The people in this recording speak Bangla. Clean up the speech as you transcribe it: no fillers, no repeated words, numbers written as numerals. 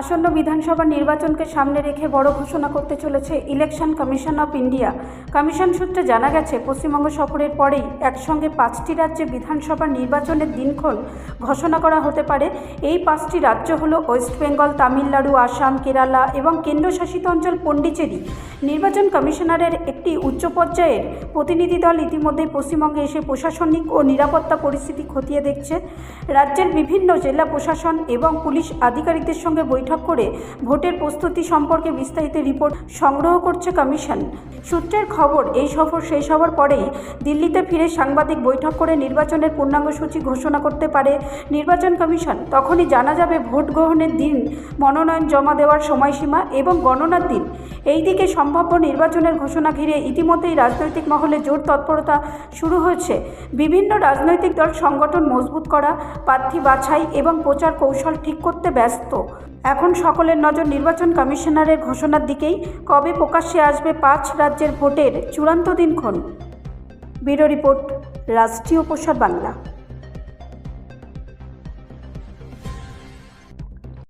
আসন্ন বিধানসভা নির্বাচনকে সামনে রেখে বড় ঘোষণা করতে চলেছে election commission of India. Commission সূত্রে জানা গেছে, পশ্চিমবঙ্গ সফরের পরেই একসঙ্গে 5টি রাজ্যে বিধানসভা নির্বাচনের দিনক্ষণ ঘোষণা করা হতে পারে। এই 5টি রাজ্য হলো ওয়েস্ট বেঙ্গল, তামিলনাড়ু, আসাম, কেরালা এবং কেন্দ্রশাসিত অঞ্চল পন্ডিচেরি। নির্বাচন কমিশনারের একটি উচ্চ পর্যায়ের প্রতিনিধি দল ইতিমধ্যেই পশ্চিমবঙ্গে এসে প্রশাসনিক ও নিরাপত্তা পরিস্থিতি খতিয়ে দেখছে। রাজ্যের বিভিন্ন জেলা প্রশাসন এবং পুলিশ আধিকারিকদের সঙ্গে বৈঠক করে ভোটের প্রস্তুতি সম্পর্কে বিস্তারিত রিপোর্ট সংগ্রহ করছে কমিশন। সূত্রের খবর, এই সফর শেষ হওয়ার পরেই দিল্লিতে ফিরে সাংবাদিক বৈঠক করে নির্বাচনের পূর্ণাঙ্গ সূচি ঘোষণা করতে পারে নির্বাচন কমিশন। তখনই জানা যাবে ভোট গ্রহণের দিন, মনোনয়ন জমা দেওয়ার সময়সীমা এবং গণনার দিন। এই দিকে সম্ভাব্য নির্বাচনের ঘোষণা ঘিরে ইতিমধ্যেই রাজনৈতিক মহলে জোর তৎপরতা শুরু হয়েছে। বিভিন্ন রাজনৈতিক দল সংগঠন মজবুত করা, প্রার্থী বাছাই এবং প্রচার কৌশল ঠিক করতে ব্যস্ত। এখন সকলের নজর নির্বাচন কমিশনারের ঘোষণার দিকেই। কবে প্রকাশ্যে আসবে 5 রাজ্যের ভোটের চূড়ান্ত দিনক্ষণ? ব্যুরো রিপোর্ট, রাষ্ট্রীয় প্রসার বাংলা।